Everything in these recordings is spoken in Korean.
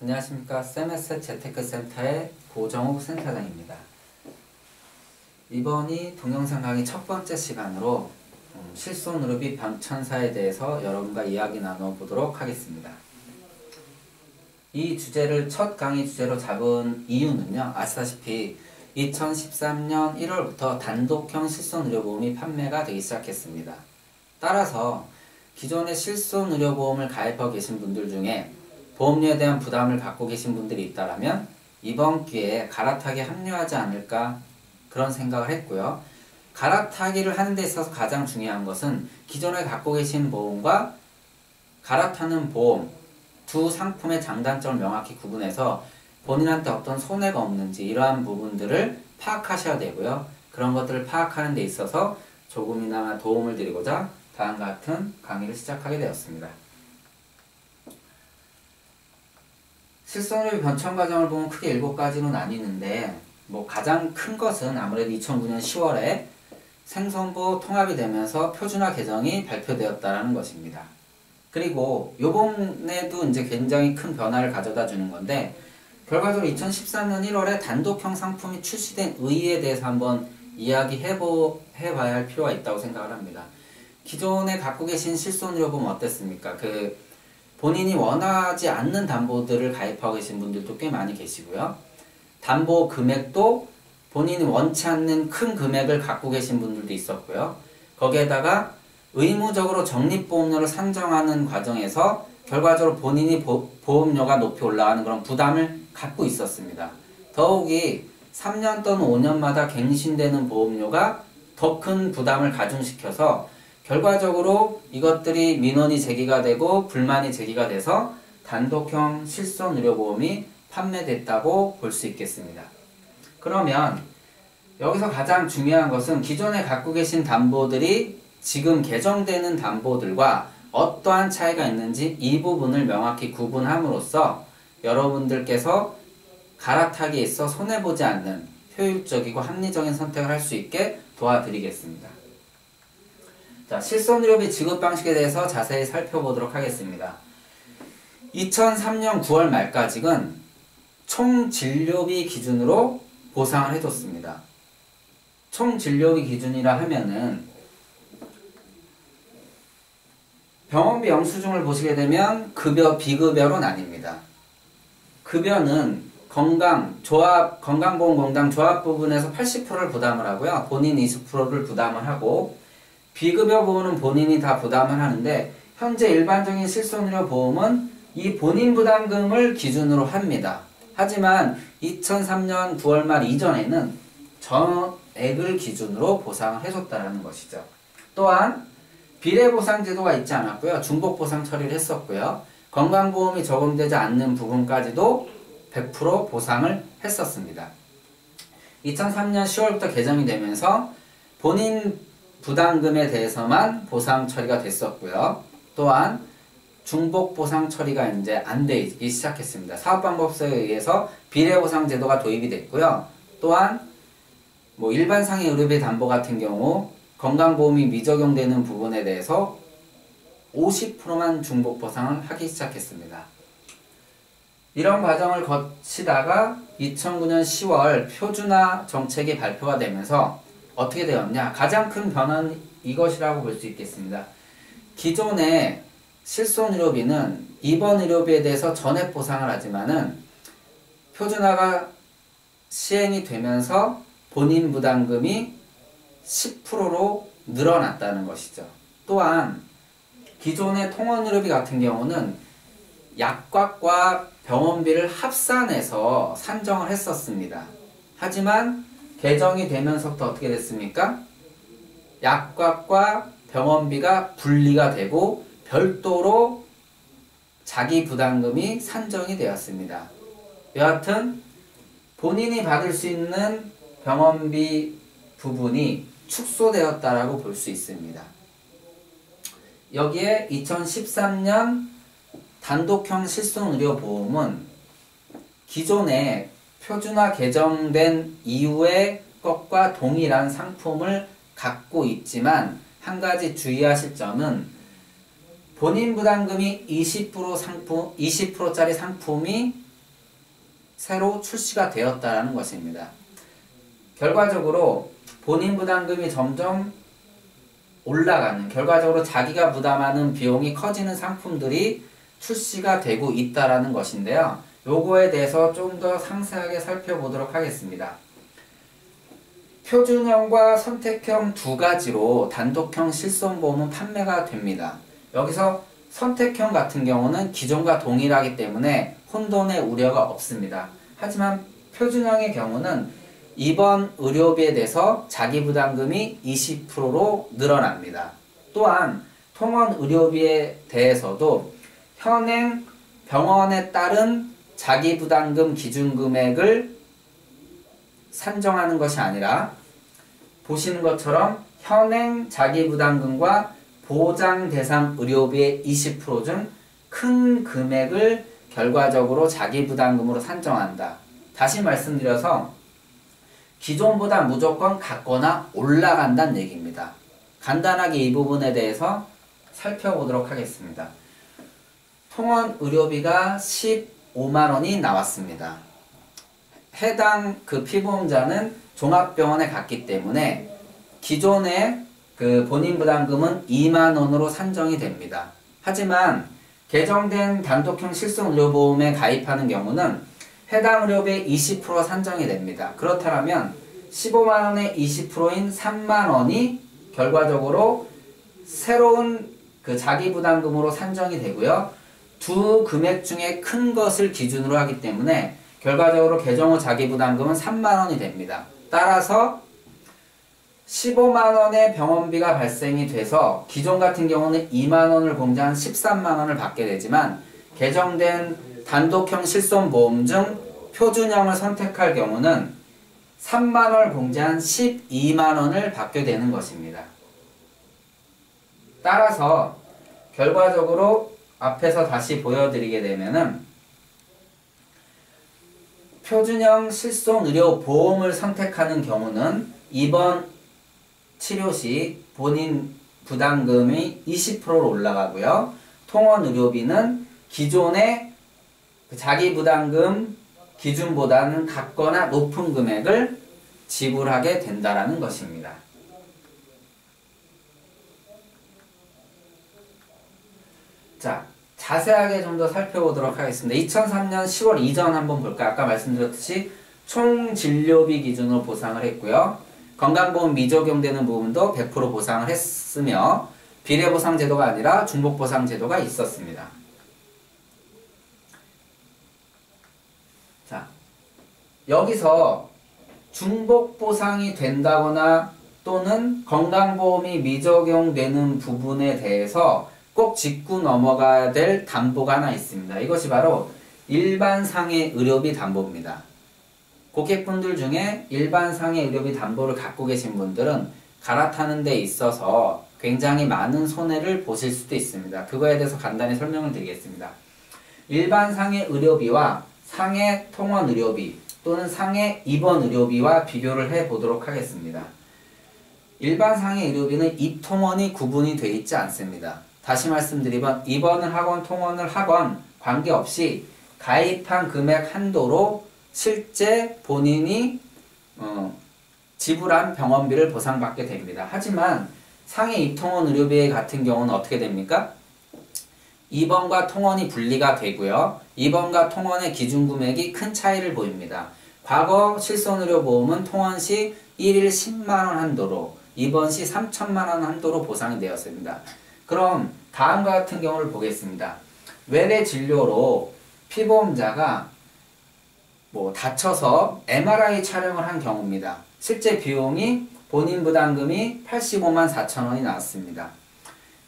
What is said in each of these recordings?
안녕하십니까. 쌤에셋 재테크센터의 고정욱 센터장입니다. 이번이 동영상 강의 첫 번째 시간으로 실손의료비 변천사에 대해서 여러분과 이야기 나눠보도록 하겠습니다. 이 주제를 첫 강의 주제로 잡은 이유는요, 아시다시피 2013년 1월부터 단독형 실손의료보험이 판매가 되기 시작했습니다. 따라서 기존의 실손의료보험을 가입하고 계신 분들 중에 보험료에 대한 부담을 갖고 계신 분들이 있다면 이번 기회에 갈아타기에 합류하지 않을까 그런 생각을 했고요. 갈아타기를 하는 데 있어서 가장 중요한 것은 기존에 갖고 계신 보험과 갈아타는 보험 두 상품의 장단점을 명확히 구분해서 본인한테 어떤 손해가 없는지 이러한 부분들을 파악하셔야 되고요. 그런 것들을 파악하는 데 있어서 조금이나마 도움을 드리고자 다음과 같은 강의를 시작하게 되었습니다. 실손의료비 변천 과정을 보면 크게 7가지로 나뉘는데 가장 큰 것은 아무래도 2009년 10월에 생선부 통합이 되면서 표준화 개정이 발표되었다는 것입니다. 그리고 요번에도 이제 굉장히 큰 변화를 가져다 주는 건데 결과적으로 2013년 1월에 단독형 상품이 출시된 의의에 대해서 한번 이야기해봐야 할 필요가 있다고 생각을 합니다. 기존에 갖고 계신 실손의료보험 어땠습니까? 본인이 원하지 않는 담보들을 가입하고 계신 분들도 꽤 많이 계시고요. 담보 금액도 본인이 원치 않는 큰 금액을 갖고 계신 분들도 있었고요. 거기에다가 의무적으로 적립보험료를 산정하는 과정에서 결과적으로 본인이 보험료가 높이 올라가는 그런 부담을 갖고 있었습니다. 더욱이 3년 또는 5년마다 갱신되는 보험료가 더 큰 부담을 가중시켜서 결과적으로 이것들이 민원이 제기가 되고 불만이 제기가 돼서 단독형 실손의료보험이 판매됐다고 볼 수 있겠습니다. 그러면 여기서 가장 중요한 것은 기존에 갖고 계신 담보들이 지금 개정되는 담보들과 어떠한 차이가 있는지 이 부분을 명확히 구분함으로써 여러분들께서 갈아타기에 있어 손해보지 않는 효율적이고 합리적인 선택을 할 수 있게 도와드리겠습니다. 자, 실손의료비 지급 방식에 대해서 자세히 살펴보도록 하겠습니다. 2003년 9월 말까지는 총 진료비 기준으로 보상을 해줬습니다. 총 진료비 기준이라 하면은 병원비 영수증을 보시게 되면 급여, 비급여로 나뉩니다. 급여는 건강보험공단 조합 부분에서 80%를 부담을 하고요. 본인 20%를 부담을 하고 비급여 부분은 본인이 다 부담을 하는데 현재 일반적인 실손의료 보험은 이 본인 부담금을 기준으로 합니다. 하지만 2003년 9월 말 이전에는 전액을 기준으로 보상을 해줬다는 것이죠. 또한 비례보상 제도가 있지 않았고요. 중복보상 처리를 했었고요. 건강보험이 적용되지 않는 부분까지도 100% 보상을 했었습니다. 2003년 10월부터 개정이 되면서 본인 부담금에 대해서만 보상 처리가 됐었고요. 또한 중복 보상 처리가 이제 안 되기 시작했습니다. 사업방법서에 의해서 비례보상 제도가 도입이 됐고요. 또한 일반상해 의료비 담보 같은 경우 건강보험이 미적용되는 부분에 대해서 50%만 중복보상을 하기 시작했습니다. 이런 과정을 거치다가 2009년 10월 표준화 정책이 발표가 되면서 어떻게 되었냐? 가장 큰 변화는 이것이라고 볼 수 있겠습니다. 기존의 실손의료비는 입원의료비에 대해서 전액 보상을 하지만은 표준화가 시행이 되면서 본인 부담금이 10%로 늘어났다는 것이죠. 또한 기존의 통원의료비 같은 경우는 약값과 병원비를 합산해서 산정을 했었습니다. 하지만 개정이 되면서부터 어떻게 됐습니까? 약값과 병원비가 분리가 되고 별도로 자기 부담금이 산정이 되었습니다. 여하튼 본인이 받을 수 있는 병원비 부분이 축소되었다라고 볼 수 있습니다. 여기에 2013년 단독형 실손의료보험은 기존에 표준화 개정된 이후의 것과 동일한 상품을 갖고 있지만 한 가지 주의하실 점은 본인 부담금이 20%짜리 상품이 새로 출시가 되었다라는 것입니다. 결과적으로 본인 부담금이 점점 올라가는, 결과적으로 자기가 부담하는 비용이 커지는 상품들이 출시가 되고 있다라는 것인데요. 요거에 대해서 좀 더 상세하게 살펴보도록 하겠습니다. 표준형과 선택형 두 가지로 단독형 실손보험은 판매가 됩니다. 여기서 선택형 같은 경우는 기존과 동일하기 때문에 혼돈의 우려가 없습니다. 하지만 표준형의 경우는 입원 의료비에 대해서 자기부담금이 20%로 늘어납니다. 또한 통원 의료비에 대해서도 현행 병원에 따른 자기부담금 기준금액을 산정하는 것이 아니라 보시는 것처럼 현행 자기부담금과 보장 대상 의료비의 20% 중 큰 금액을 결과적으로 자기부담금으로 산정한다. 다시 말씀드려서 기존보다 무조건 같거나 올라간다는 얘기입니다. 간단하게 이 부분에 대해서 살펴보도록 하겠습니다. 통원 의료비가 15만원이 나왔습니다. 해당 그 피보험자는 종합병원에 갔기 때문에 기존의 그 본인 부담금은 2만원으로 산정이 됩니다. 하지만 개정된 단독형 실손의료보험에 가입하는 경우는 해당 의료비의 20% 산정이 됩니다. 그렇다면 15만원의 20%인 3만원이 결과적으로 새로운 그 자기부담금으로 산정이 되고요. 두 금액 중에 큰 것을 기준으로 하기 때문에 결과적으로 개정 후 자기부담금은 3만원이 됩니다. 따라서 15만원의 병원비가 발생이 돼서 기존 같은 경우는 2만원을 공제한 13만원을 받게 되지만 개정된 단독형 실손보험 중 표준형을 선택할 경우는 3만원을 공제한 12만원을 받게 되는 것입니다. 따라서 결과적으로 앞에서 다시 보여드리게 되면은 표준형 실손의료보험을 선택하는 경우는 입원 치료 시 본인 부담금이 20%로 올라가고요. 통원 의료비는 기존의 자기 부담금 기준보다는 같거나 높은 금액을 지불하게 된다라는 것입니다. 자, 자세하게 좀 더 살펴보도록 하겠습니다. 2003년 10월 이전 한번 볼까요? 아까 말씀드렸듯이 총 진료비 기준으로 보상을 했고요. 건강보험 미적용되는 부분도 100% 보상을 했으며 비례보상 제도가 아니라 중복보상 제도가 있었습니다. 자, 여기서 중복보상이 된다거나 또는 건강보험이 미적용되는 부분에 대해서 꼭 짚고 넘어가야 될 담보가 하나 있습니다. 이것이 바로 일반상해 의료비 담보입니다. 고객분들 중에 일반상해 의료비 담보를 갖고 계신 분들은 갈아타는 데 있어서 굉장히 많은 손해를 보실 수도 있습니다. 그거에 대해서 간단히 설명을 드리겠습니다. 일반상해 의료비와 상해 통원 의료비 또는 상해 입원 의료비와 비교를 해 보도록 하겠습니다. 일반상해 의료비는 입통원이 구분이 되어 있지 않습니다. 다시 말씀드리면 입원을 하건 통원을 하건 관계없이 가입한 금액 한도로 실제 본인이 지불한 병원비를 보상받게 됩니다. 하지만 상해 입통원 의료비 같은 경우는 어떻게 됩니까? 입원과 통원이 분리가 되고요. 입원과 통원의 기준금액이 큰 차이를 보입니다. 과거 실손의료보험은 통원 시 1일 10만원 한도로 입원 시 3천만원 한도로 보상이 되었습니다. 그럼 다음과 같은 경우를 보겠습니다. 외래 진료로 피보험자가 다쳐서 MRI 촬영을 한 경우입니다. 실제 비용이 본인 부담금이 85만 4천원이 나왔습니다.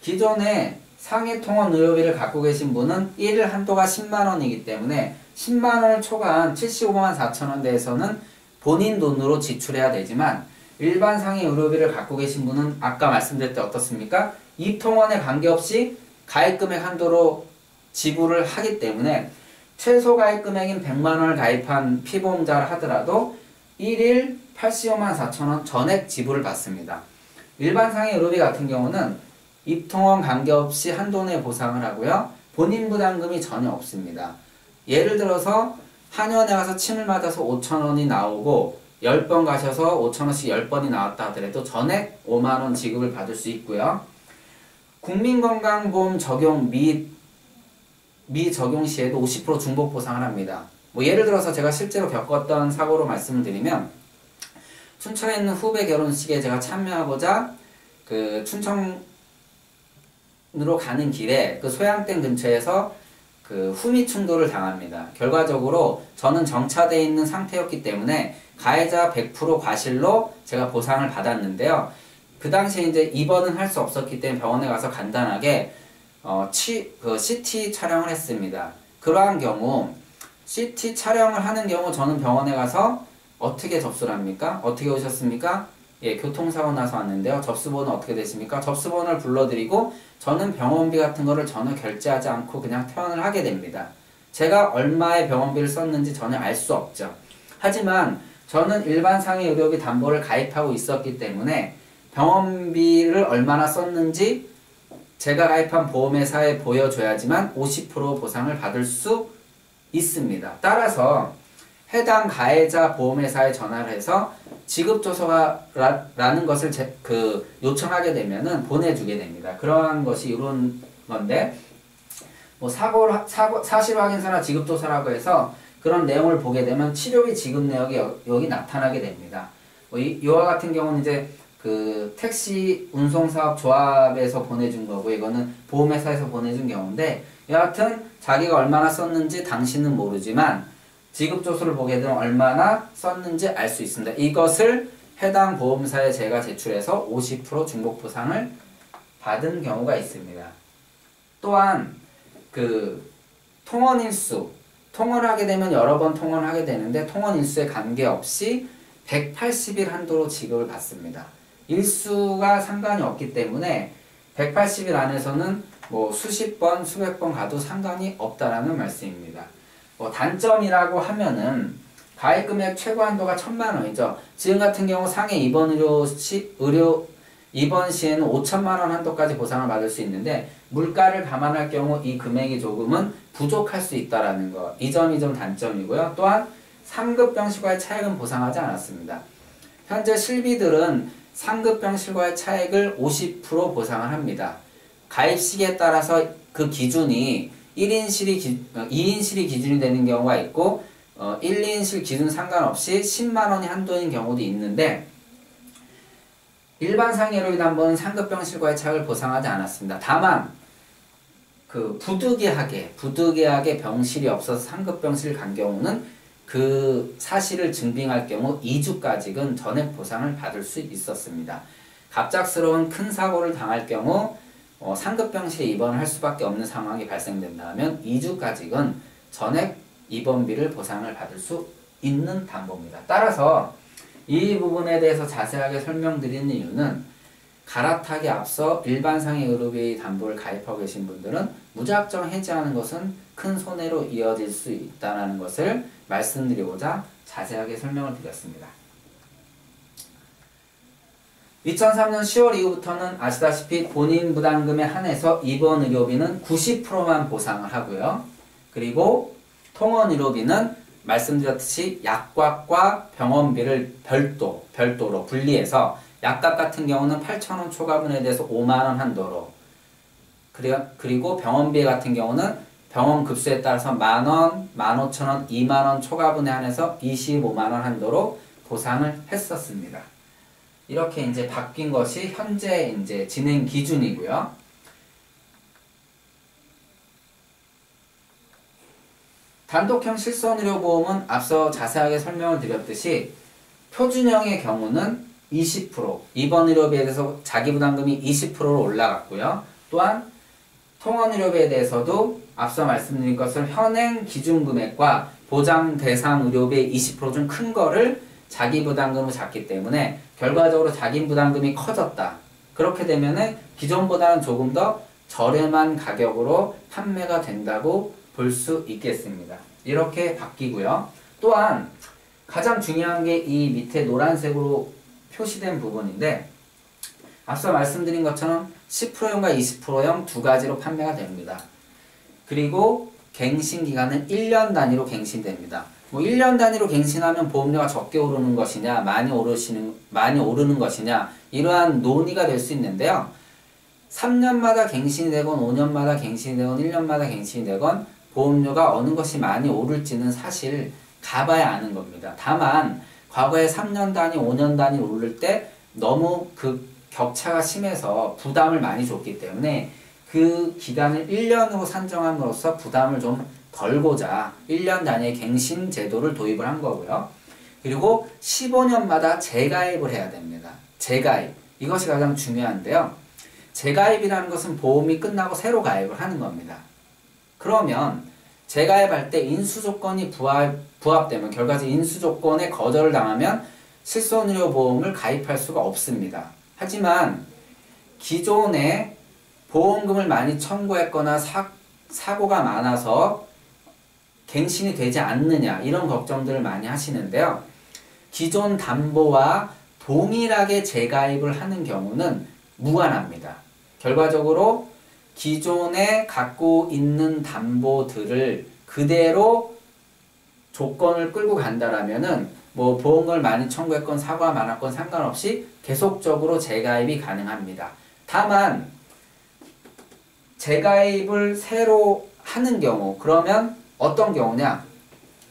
기존에 상해 통원 의료비를 갖고 계신 분은 1일 한도가 10만원이기 때문에 10만원을 초과한 75만 4천원 대해서는 본인 돈으로 지출해야 되지만 일반 상해 의료비를 갖고 계신 분은 아까 말씀드릴 때 어떻습니까? 입통원에 관계없이 가입금액 한도로 지불을 하기 때문에 최소 가입금액인 100만원을 가입한 피보험자를 하더라도 1일 85만 4천원 전액 지불을 받습니다. 일반 상해 의료비 같은 경우는 입통원 관계없이 한도 내 보상을 하고요. 본인 부담금이 전혀 없습니다. 예를 들어서 한의원에 가서 침을 맞아서 5,000원이 나오고 10번 가셔서 5,000원씩 10번이 나왔다 하더라도 전액 5만원 지급을 받을 수 있고요. 국민건강보험 적용 미적용 시에도 50% 중복 보상을 합니다. 뭐 예를 들어서 제가 실제로 겪었던 사고로 말씀을 드리면, 춘천에 있는 후배 결혼식에 제가 참여하고자 그 춘천으로 가는 길에 그 소양댐 근처에서 그 후미 충돌을 당합니다. 결과적으로 저는 정차되어 있는 상태였기 때문에 가해자 100% 과실로 제가 보상을 받았는데요. 그 당시에 이제 입원은 할 수 없었기 때문에 병원에 가서 간단하게 CT 촬영을 했습니다. 그러한 경우 CT 촬영을 하는 경우 저는 병원에 가서 어떻게 접수를 합니까? 어떻게 오셨습니까? 예, 교통사고 나서 왔는데요. 접수번호 어떻게 되십니까? 접수번호를 불러드리고 저는 병원비 같은 거를 전혀 결제하지 않고 그냥 퇴원을 하게 됩니다. 제가 얼마의 병원비를 썼는지 전혀 알 수 없죠. 하지만 저는 일반 상해 의료비 담보를 가입하고 있었기 때문에 병원비를 얼마나 썼는지 제가 가입한 보험회사에 보여줘야지만 50% 보상을 받을 수 있습니다. 따라서 해당 가해자 보험회사에 전화를 해서 지급조서라는 것을 요청하게 되면은 보내주게 됩니다. 그러한 것이 이런 건데, 뭐 사실 확인서나 지급조서라고 해서 그런 내용을 보게 되면 치료비 지급 내역이 여기 나타나게 됩니다. 뭐 이와 같은 경우는 이제 그 택시 운송사업 조합에서 보내준 거고, 이거는 보험회사에서 보내준 경우인데, 여하튼 자기가 얼마나 썼는지 당신은 모르지만 지급조서를 보게 되면 얼마나 썼는지 알 수 있습니다. 이것을 해당 보험사에 제가 제출해서 50% 중복보상을 받은 경우가 있습니다. 또한 그 통원일수, 통원을 하게 되면 여러 번 통원을 하게 되는데 통원일수에 관계없이 180일 한도로 지급을 받습니다. 일수가 상관이 없기 때문에 180일 안에서는 뭐 수십 번, 수백 번 가도 상관이 없다라는 말씀입니다. 뭐 단점이라고 하면은 가입금액 최고 한도가 1,000만원이죠. 지금 같은 경우 상해 입원 입원 시에는 5,000만원 한도까지 보상을 받을 수 있는데, 물가를 감안할 경우 이 금액이 조금은 부족할 수 있다라는 거, 이 점이 좀 단점이고요. 또한 상급 병실과의 차액은 보상하지 않았습니다. 현재 실비들은 상급 병실과의 차액을 50% 보상을 합니다. 가입 시기에 따라서 그 기준이 2인실이 기준이 되는 경우가 있고 1, 2인실 기준 상관없이 10만원이 한도인 경우도 있는데, 일반 상해의료비 담보는 상급 병실과의 차액을 보상하지 않았습니다. 다만 그 부득이하게 병실이 없어서 상급 병실 간 경우는 그 사실을 증빙할 경우 2주까지는 전액 보상을 받을 수 있었습니다. 갑작스러운 큰 사고를 당할 경우 상급병실에 입원을 할 수밖에 없는 상황이 발생된다면 2주까지는 전액 입원비를 보상을 받을 수 있는 담보입니다. 따라서 이 부분에 대해서 자세하게 설명드리는 이유는, 갈아타기 앞서 일반 상해 의료비 담보를 가입하고 계신 분들은 무작정 해지하는 것은 큰 손해로 이어질 수 있다는 것을 말씀드리고자 자세하게 설명을 드렸습니다. 2003년 10월 이후부터는 아시다시피 본인 부담금에 한해서 입원 의료비는 90%만 보상을 하고요. 그리고 통원 의료비는 말씀드렸듯이 약값과 병원비를 별도로 분리해서, 약값 같은 경우는 8,000원 초과분에 대해서 5만원 한도로, 그리고 병원비 같은 경우는 병원 급수에 따라서 만원, 15,000원, 2만원 초과분에 한해서 25만원 한도로 보상을 했었습니다. 이렇게 이제 바뀐 것이 현재 이제 진행 기준이고요. 단독형 실손의료보험은 앞서 자세하게 설명을 드렸듯이 표준형의 경우는 20%, 입원 의료비에 대해서 자기 부담금이 20%로 올라갔고요. 또한 통원 의료비에 대해서도 앞서 말씀드린 것을 현행 기준 금액과 보장 대상 의료비의 20% 중 큰 거를 자기 부담금으로 잡기 때문에 결과적으로 자기 부담금이 커졌다. 그렇게 되면은 기존보다는 조금 더 저렴한 가격으로 판매가 된다고 볼 수 있겠습니다. 이렇게 바뀌고요. 또한 가장 중요한 게 이 밑에 노란색으로 표시된 부분인데, 앞서 말씀드린 것처럼 10%형과 20%형 두 가지로 판매가 됩니다. 그리고 갱신 기간은 1년 단위로 갱신됩니다. 뭐 1년 단위로 갱신하면 보험료가 적게 오르는 것이냐, 많이 오르는 것이냐, 이러한 논의가 될 수 있는데요. 3년마다 갱신이 되건 5년마다 갱신이 되건 1년마다 갱신이 되건 보험료가 어느 것이 많이 오를지는 사실 가봐야 아는 겁니다. 다만 과거에 3년 단위, 5년 단위 오를 때 너무 그 격차가 심해서 부담을 많이 줬기 때문에 그 기간을 1년으로 산정함으로써 부담을 좀 덜고자 1년 단위의 갱신 제도를 도입을 한 거고요. 그리고 15년마다 재가입을 해야 됩니다. 재가입. 이것이 가장 중요한데요. 재가입이라는 것은 보험이 끝나고 새로 가입을 하는 겁니다. 그러면 재가입할 때 인수조건이 부합되면 결과적으로 인수조건에 거절을 당하면 실손의료보험을 가입할 수가 없습니다. 하지만 기존에 보험금을 많이 청구했거나 사고가 많아서 갱신이 되지 않느냐 이런 걱정들을 많이 하시는데요. 기존 담보와 동일하게 재가입을 하는 경우는 무관합니다. 결과적으로 기존에 갖고 있는 담보들을 그대로 조건을 끌고 간다라면은 뭐 보험금을 많이 청구했건 사고가 많았건 상관없이 계속적으로 재가입이 가능합니다. 다만 재가입을 새로 하는 경우, 그러면 어떤 경우냐?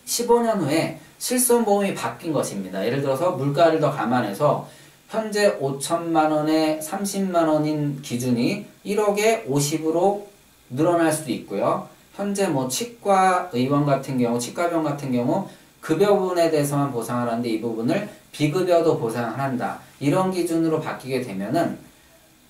15년 후에 실손보험이 바뀐 것입니다. 예를 들어서 물가를 더 감안해서 현재 5천만 원에 30만 원인 기준이 1억에 50으로 늘어날 수도 있고요. 현재 뭐 치과의원 같은 경우, 치과병 같은 경우 급여분에 대해서만 보상을 하는데 이 부분을 비급여도 보상을 한다. 이런 기준으로 바뀌게 되면은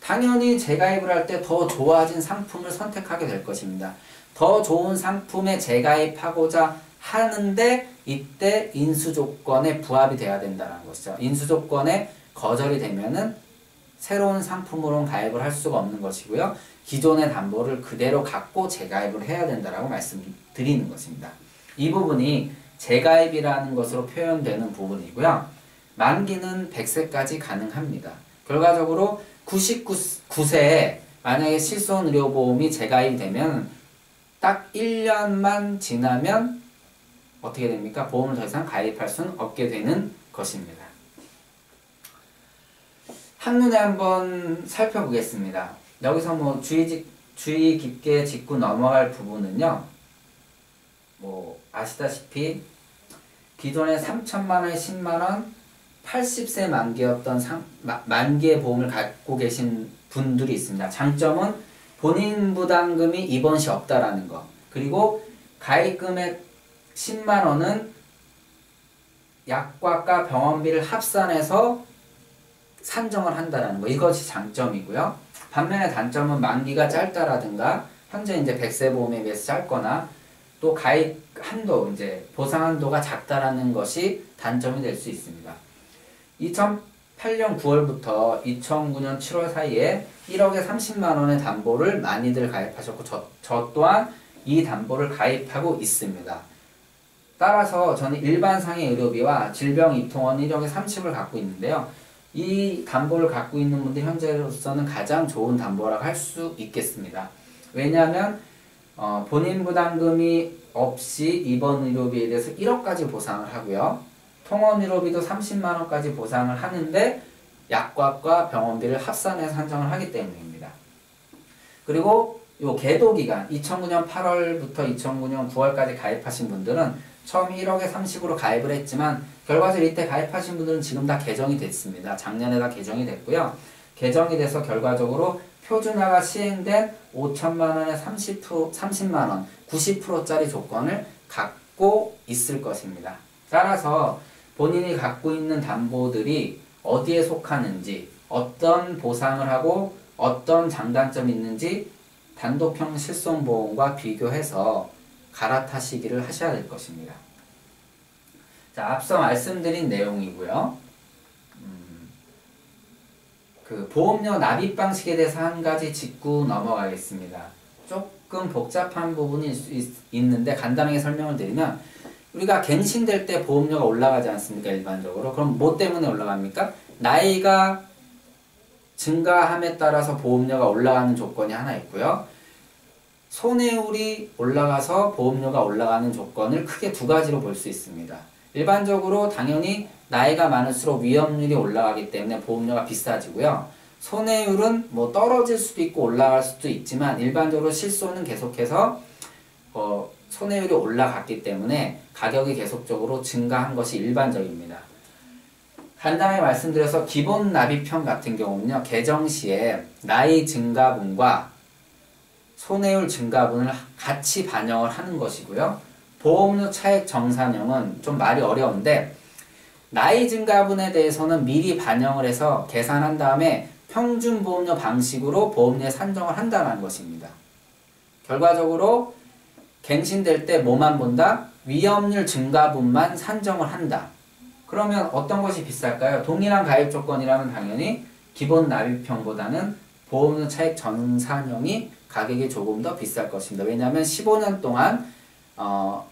당연히 재가입을 할 때 더 좋아진 상품을 선택하게 될 것입니다. 더 좋은 상품에 재가입하고자 하는데 이때 인수조건에 부합이 돼야 된다는 것이죠. 인수조건에 거절이 되면은 새로운 상품으로는 가입을 할 수가 없는 것이고요. 기존의 담보를 그대로 갖고 재가입을 해야 된다라고 말씀드리는 것입니다. 이 부분이 재가입이라는 것으로 표현되는 부분이고요. 만기는 100세까지 가능합니다. 결과적으로 99세에 만약에 실손의료보험이 재가입이 되면 딱 1년만 지나면 어떻게 됩니까? 보험을 더 이상 가입할 수는 없게 되는 것입니다. 한눈에 한번 살펴보겠습니다. 여기서 뭐 주의 깊게 짚고 넘어갈 부분은요. 뭐 아시다시피 기존에 3천만 원에 10만 원, 80세 만기였던 만기의 보험을 갖고 계신 분들이 있습니다. 장점은 본인 부담금이 입원 시 없다라는 거. 그리고 가입금액 10만 원은 약과가 병원비를 합산해서 산정을 한다라는 거. 이것이 장점이고요. 반면에 단점은 만기가 짧다라든가 현재 이제 100세 보험에 비해서 짧거나 또 가입 한도, 이제 보상 한도가 작다라는 것이 단점이 될 수 있습니다. 2008년 9월부터 2009년 7월 사이에 1억에 30만 원의 담보를 많이들 가입하셨고 저 또한 이 담보를 가입하고 있습니다. 따라서 저는 일반상의 의료비와 질병이통원 1억에 30을 갖고 있는데요. 이 담보를 갖고 있는 분들 현재로서는 가장 좋은 담보라고 할 수 있겠습니다. 왜냐하면 본인 부담금이 없이 입원 의료비에 대해서 1억까지 보상을 하고요. 통원 의료비도 30만 원까지 보상을 하는데 약값과 병원비를 합산해서 산정을 하기 때문입니다. 그리고 요 계도 기간 2009년 8월부터 2009년 9월까지 가입하신 분들은 처음 1억에 30으로 가입을 했지만 결과적으로 이때 가입하신 분들은 지금 다 개정이 됐습니다. 작년에 다 개정이 됐고요. 개정이 돼서 결과적으로 표준화가 시행된 5천만 원에 30만 원, 90%짜리 조건을 갖고 있을 것입니다. 따라서 본인이 갖고 있는 담보들이 어디에 속하는지, 어떤 보상을 하고 어떤 장단점이 있는지 단독형 실손보험과 비교해서 갈아타시기를 하셔야 될 것입니다. 자, 앞서 말씀드린 내용이고요. 그 보험료 납입 방식에 대해서 한 가지 짚고 넘어가겠습니다. 조금 복잡한 부분이 있는데 간단하게 설명을 드리면 우리가 갱신될 때 보험료가 올라가지 않습니까? 일반적으로. 그럼 뭐 때문에 올라갑니까? 나이가 증가함에 따라서 보험료가 올라가는 조건이 하나 있고요. 손해율이 올라가서 보험료가 올라가는 조건을 크게 두 가지로 볼 수 있습니다. 일반적으로 당연히 나이가 많을수록 위험률이 올라가기 때문에 보험료가 비싸지고요. 손해율은 뭐 떨어질 수도 있고 올라갈 수도 있지만 일반적으로 실손은 계속해서 손해율이 올라갔기 때문에 가격이 계속적으로 증가한 것이 일반적입니다. 간단하게 말씀드려서 기본 납입형 같은 경우는요. 개정 시에 나이 증가분과 손해율 증가분을 같이 반영을 하는 것이고요. 보험료 차액 정산형은 좀 말이 어려운데 나이 증가분에 대해서는 미리 반영을 해서 계산한 다음에 평균 보험료 방식으로 보험료에 산정을 한다는 것입니다. 결과적으로 갱신될 때 뭐만 본다? 위험률 증가분만 산정을 한다. 그러면 어떤 것이 비쌀까요? 동일한 가입 조건이라면 당연히 기본 납입형보다는 보험료 차익 정산형이 가격이 조금 더 비쌀 것입니다. 왜냐하면 15년 동안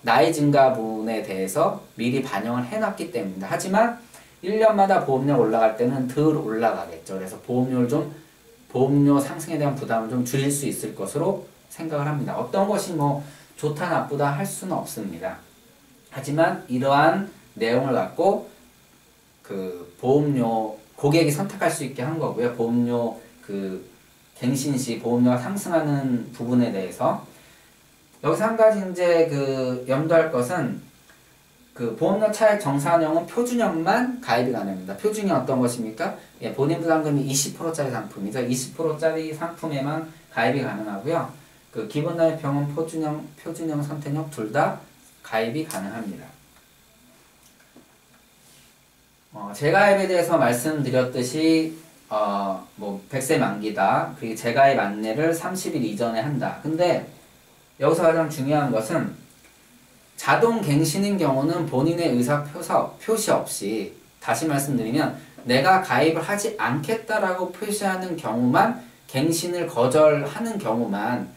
나이 증가분에 대해서 미리 반영을 해놨기 때문입니다. 하지만 1년마다 보험료 올라갈 때는 덜 올라가겠죠. 그래서 보험료 상승에 대한 부담을 좀 줄일 수 있을 것으로 생각을 합니다. 어떤 것이 뭐 좋다 나쁘다 할 수는 없습니다. 하지만 이러한 내용을 갖고 그 보험료 고객이 선택할 수 있게 한 거고요. 보험료 그 갱신 시 보험료가 상승하는 부분에 대해서 여기서 한 가지 이제 그 염두할 것은 그 보험료 차액 정산형은 표준형만 가입이 가능합니다. 표준이 어떤 것입니까? 예, 본인 부담금이 20%짜리 상품이죠. 20%짜리 상품에만 가입이 가능하고요. 그 기본 납입형은 표준형, 선택형 둘 다 가입이 가능합니다. 재가입에 대해서 말씀드렸듯이 뭐 100세 만기다. 그리고 재가입 안내를 30일 이전에 한다. 근데 여기서 가장 중요한 것은 자동 갱신인 경우는 본인의 의사 표시 없이 다시 말씀드리면 내가 가입을 하지 않겠다라고 표시하는 경우만 갱신을 거절하는 경우만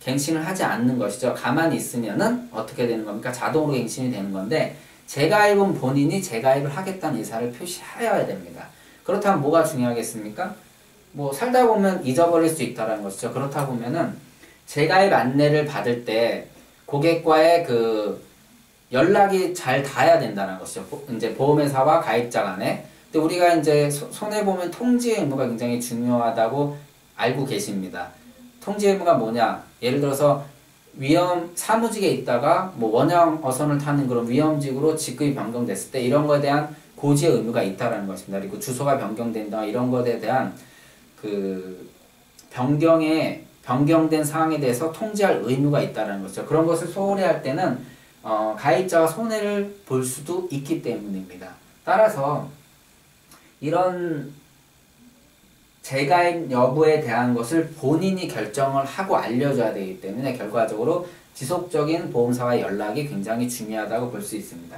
갱신을 하지 않는 것이죠. 가만히 있으면은 어떻게 되는 겁니까? 자동으로 갱신이 되는 건데 재가입은 본인이 재가입을 하겠다는 의사를 표시하여야 됩니다. 그렇다면 뭐가 중요하겠습니까? 뭐 살다 보면 잊어버릴 수 있다는 것이죠. 그렇다 보면은 재가입 안내를 받을 때 고객과의 그 연락이 잘 닿아야 된다는 것이죠. 이제 보험회사와 가입자 간에. 근데 우리가 이제 손해보험 통지 의무가 굉장히 중요하다고 알고 계십니다. 통지 의무가 뭐냐? 예를 들어서 사무직에 있다가 뭐 원형 어선을 타는 그런 위험직으로 직급이 변경됐을 때 이런 거에 대한 고지의 의무가 있다라는 것입니다. 그리고 주소가 변경된다 이런 것에 대한 그 변경된 사항에 대해서 통지할 의무가 있다는 것이죠. 그런 것을 소홀히 할 때는 가입자가 손해를 볼 수도 있기 때문입니다. 따라서 이런 재가입 여부에 대한 것을 본인이 결정을 하고 알려줘야 되기 때문에 결과적으로 지속적인 보험사와의 연락이 굉장히 중요하다고 볼 수 있습니다.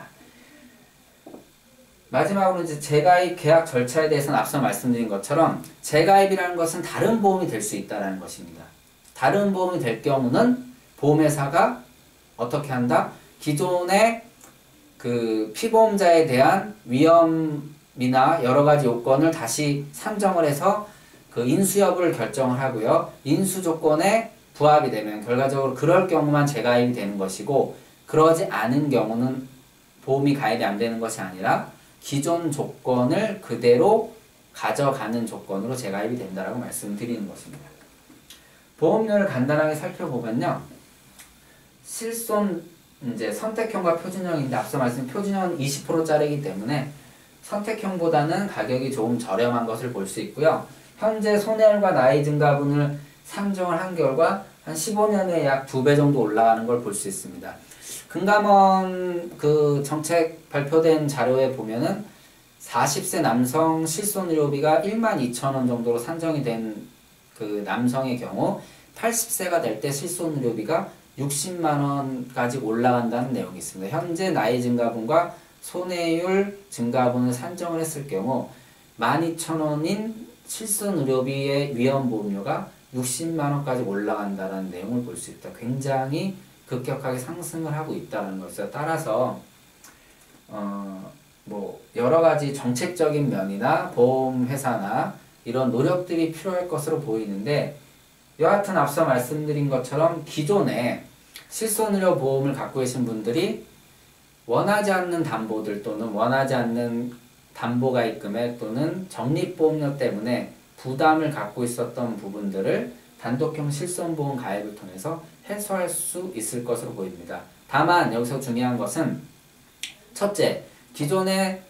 마지막으로 이제 재가입 계약 절차에 대해서는 앞서 말씀드린 것처럼 재가입이라는 것은 다른 보험이 될 수 있다는 것입니다. 다른 보험이 될 경우는 보험회사가 어떻게 한다? 기존의 그 피보험자에 대한 위험이나 여러 가지 요건을 다시 산정을 해서 그 인수 여부를 결정을 하고요. 인수 조건에 부합이 되면 결과적으로 그럴 경우만 재가입이 되는 것이고 그러지 않은 경우는 보험이 가입이 안 되는 것이 아니라 기존 조건을 그대로 가져가는 조건으로 재가입이 된다라고 말씀드리는 것입니다. 보험료를 간단하게 살펴보면요. 실손 이제 선택형과 표준형인데 앞서 말씀 표준형은 20%짜리이기 때문에 선택형보다는 가격이 조금 저렴한 것을 볼 수 있고요. 현재 손해율과 나이 증가분을 산정을 한 결과 한 15년에 약 2배 정도 올라가는 걸 볼 수 있습니다. 금감원 그 정책 발표된 자료에 보면은 40세 남성 실손의료비가 12,000원 정도로 산정이 된 그 남성의 경우 80세가 될 때 실손의료비가 60만원까지 올라간다는 내용이 있습니다. 현재 나이 증가분과 손해율 증가분을 산정을 했을 경우 12,000원인 실손의료비의 위험보험료가 60만원까지 올라간다는 내용을 볼 수 있다. 굉장히 급격하게 상승을 하고 있다는 것이죠. 따라서 뭐 여러 가지 정책적인 면이나 보험회사나 이런 노력들이 필요할 것으로 보이는데 여하튼 앞서 말씀드린 것처럼 기존에 실손의료 보험을 갖고 계신 분들이 원하지 않는 담보들 또는 원하지 않는 담보가입 금액 또는 적립보험료 때문에 부담을 갖고 있었던 부분들을 단독형 실손보험 가입을 통해서 해소할 수 있을 것으로 보입니다. 다만 여기서 중요한 것은 첫째, 기존의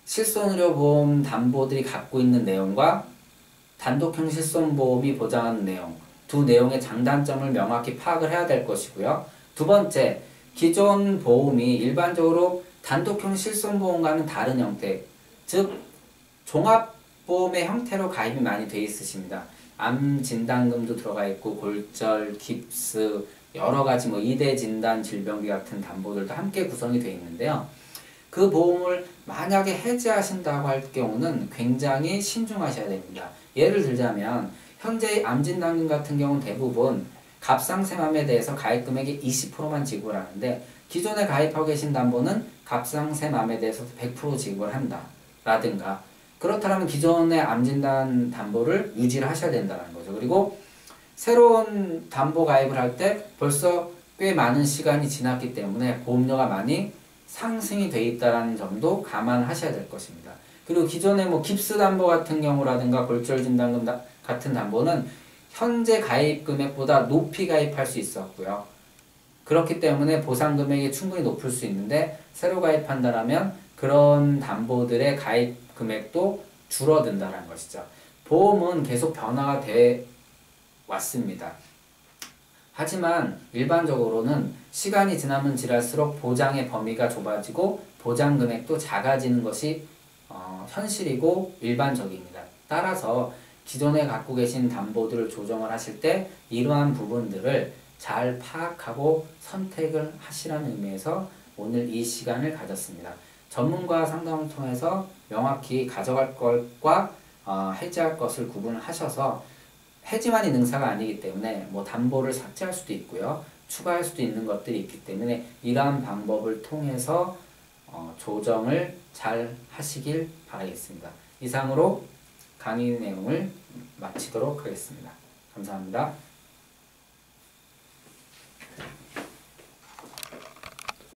실손의료보험 담보들이 갖고 있는 내용과 단독형 실손보험이 보장하는 내용, 두 내용의 장단점을 명확히 파악을 해야 될 것이고요. 두 번째, 기존 보험이 일반적으로 단독형 실손보험과는 다른 형태, 즉 종합보험의 형태로 가입이 많이 되어 있으십니다. 암 진단금도 들어가 있고 골절, 깁스, 여러가지 2대 진단 질병비 같은 담보들도 함께 구성이 되어 있는데요. 그 보험을 만약에 해지하신다고 할 경우는 굉장히 신중하셔야 됩니다. 예를 들자면 현재 암진단금 같은 경우는 대부분 갑상샘암에 대해서 가입금액의 20%만 지급을 하는데 기존에 가입하고 계신 담보는 갑상샘암에 대해서 100% 지급을 한다 라든가, 그렇다면 기존의 암진단 담보를 유지를 하셔야 된다는 거죠. 그리고 새로운 담보 가입을 할 때 벌써 꽤 많은 시간이 지났기 때문에 보험료가 많이 상승이 돼 있다는 점도 감안하셔야 될 것입니다. 그리고 기존에 깁스 담보 같은 경우라든가 골절 진단금 같은 담보는 현재 가입 금액보다 높이 가입할 수 있었고요. 그렇기 때문에 보상 금액이 충분히 높을 수 있는데 새로 가입한다면 그런 담보들의 가입 금액도 줄어든다는 것이죠. 보험은 계속 변화가 돼 왔습니다. 하지만 일반적으로는 시간이 지나면 지날수록 보장의 범위가 좁아지고 보장 금액도 작아지는 것이 현실이고 일반적입니다. 따라서 기존에 갖고 계신 담보들을 조정을 하실 때 이러한 부분들을 잘 파악하고 선택을 하시라는 의미에서 오늘 이 시간을 가졌습니다. 전문가 상담을 통해서 명확히 가져갈 것과 해지할 것을 구분하셔서, 해지만이 능사가 아니기 때문에 담보를 삭제할 수도 있고요. 추가할 수도 있는 것들이 있기 때문에 이러한 방법을 통해서 조정을 잘 하시길 바라겠습니다. 이상으로 강의 내용을 마치도록 하겠습니다. 감사합니다.